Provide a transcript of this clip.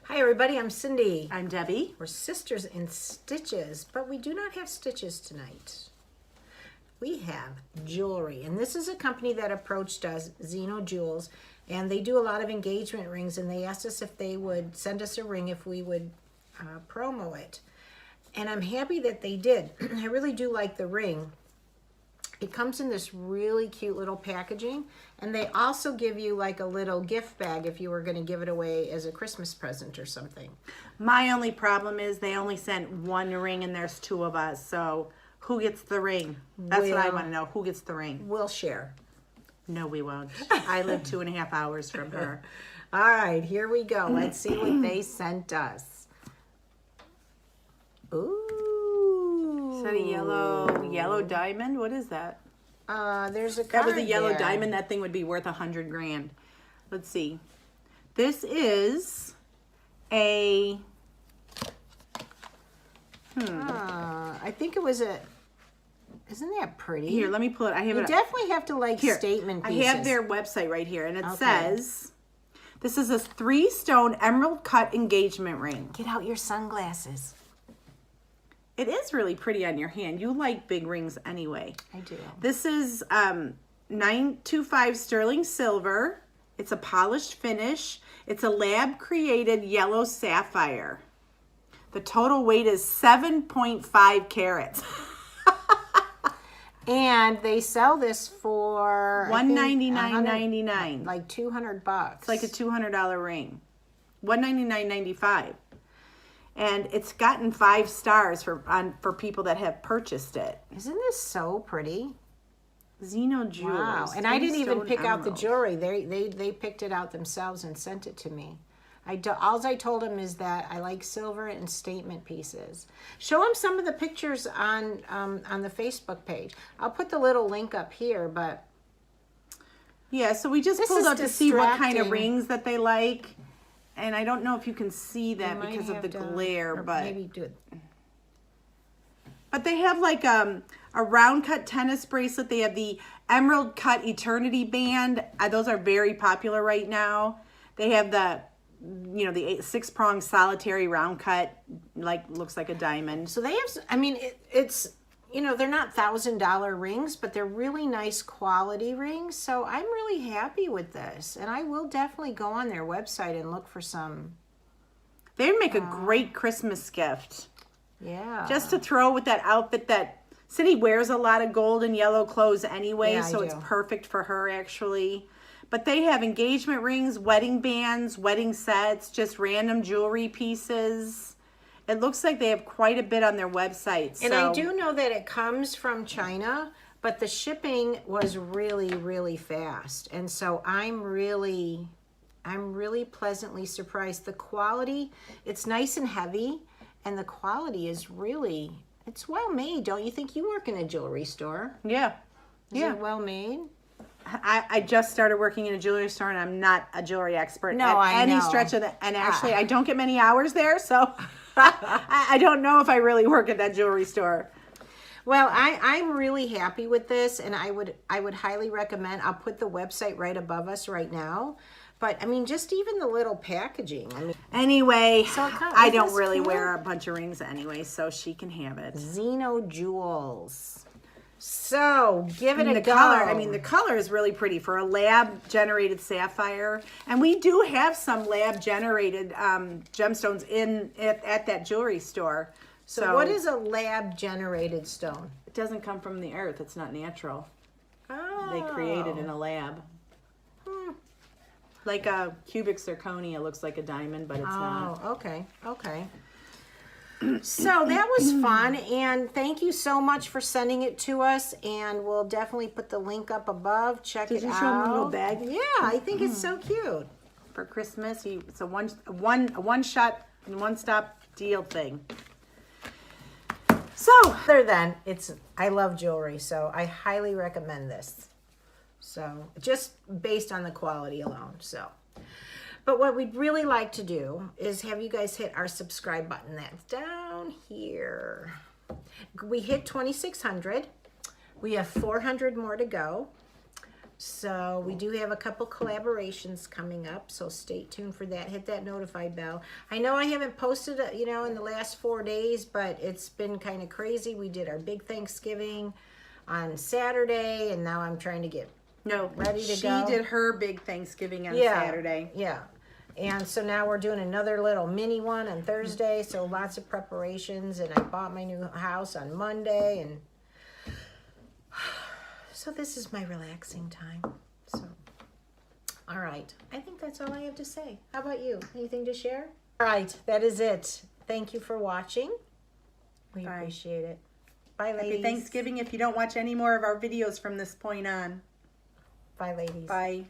Hi everybody, I'm Cindy. I'm Debbie. We're sisters in stitches, but we do not have stitches tonight. We have jewelry, and this is a company that approached us, Zeno Jewels, and they do a lot of engagement rings, and they asked us if they would send us a ring if we would promo it. And I'm happy that they did. I really do like the ring. It comes in this really cute little packaging, and they also give you like a little gift bag if you were going to give it away as a Christmas present or something. My only problem is they only sent one ring and there's two of us, so who gets the ring? That's what I want to know. Who gets the ring? We'll share. No, we won't. I live 2.5 hours from her. All right, here we go. Let's see what they sent us. Ooh. Is that a yellow diamond? What is that? There's a If that was card a yellow there. diamond, that thing would be worth $100 grand. Let's see. This is a I think it was a. Isn't that pretty? here. Let me pull it. I have You it. definitely have to like Here, statement I pieces. have their website right here, and it Okay. says, "This is a 3-stone emerald cut engagement ring." Get out your sunglasses. It is really pretty on your hand. You like big rings anyway. I do. This is 925 sterling silver. It's a polished finish. It's a lab created yellow sapphire. The total weight is 7.5 carats. And they sell this for $199.99. like $200. It's like a $200 ring. $199.95. And it's gotten 5 stars for people that have purchased it. Isn't this so pretty? Zeno Jewels. Wow. And I didn't even 3-stone pick out the emerald. jewelry. They picked it out themselves and sent it to me. All I told them is that I like silver and statement pieces. Show them some of the pictures on the Facebook page. I'll put the little link up here, but Yeah, so we just This pulled is up to see what kind of distracting. rings that they like. And I don't know if you can see that you might because of have the to- glare, or but maybe do it. they have like a round cut tennis bracelet. They have the emerald cut eternity band. Those are very popular right now. They have the 6-prong solitary round cut, like looks like a diamond. So they have. I mean, it's they're not $1,000 rings, but they're really nice quality rings. So I'm really happy with this, and I will definitely go on their website and look for some. They'd make a great Christmas gift. Yeah. Just to throw with that outfit that Cindy wears a lot of gold and yellow clothes anyway, Yeah, I so it's do. perfect for her actually. But they have engagement rings, wedding bands, wedding sets, just random jewelry pieces. It looks like they have quite a bit on their website. And so I do know that it comes from China, but the shipping was really, really fast. And so I'm really pleasantly surprised. The quality, it's nice and heavy, and the quality is really, it's well made. Don't you think? You work in a jewelry store? Yeah. Is Yeah. it well made? I just started working in a jewelry store, and I'm not a jewelry expert No, at I any know. stretch of the. And actually, I don't get many hours there, so I don't know if I really work at that jewelry store. Well, I'm really happy with this, and I would highly recommend. I'll put the website right above us right now. But I mean, just even the little packaging. I mean, Anyway, So it kinda- I isn't don't this really cool? wear a bunch of rings anyway, so she can have it. Zeno Jewels. So give it And a the go. color, I mean, the color is really pretty for a lab-generated sapphire. And we do have some lab-generated gemstones at that jewelry store. So what is a lab-generated stone? It doesn't come from the earth. It's not natural. Oh. They create it in a lab. Like a cubic zirconia looks like a diamond, but it's not. Oh, okay. So that was fun, and thank you so much for sending it to us, and we'll definitely put the link up above. Check Did it you out. show them a little bag? Yeah, I think it's so cute. For Christmas, it's a one-shot and one-stop deal thing. So, other than I love jewelry, so I highly recommend this. So, just based on the quality alone. So, but what we'd really like to do is have you guys hit our subscribe button. That's down here. We hit 2,600. We have 400 more to go. So we do have a couple collaborations coming up, so stay tuned for that. Hit that notify bell. I know I haven't posted, you know, in the last 4 days, but it's been kind of crazy. We did our big Thanksgiving on Saturday, and now I'm trying to get ready to go. She did her big Thanksgiving on Saturday. Yeah. And so now we're doing another little mini one on Thursday, so lots of preparations, and I bought my new house on Monday, and so this is my relaxing time. So, all right. I think that's all I have to say. How about you? Anything to share? All right. That is it. Thank you for watching. We appreciate it. Bye, ladies. Happy Thanksgiving if you don't watch any more of our videos from this point on. Bye, ladies. Bye.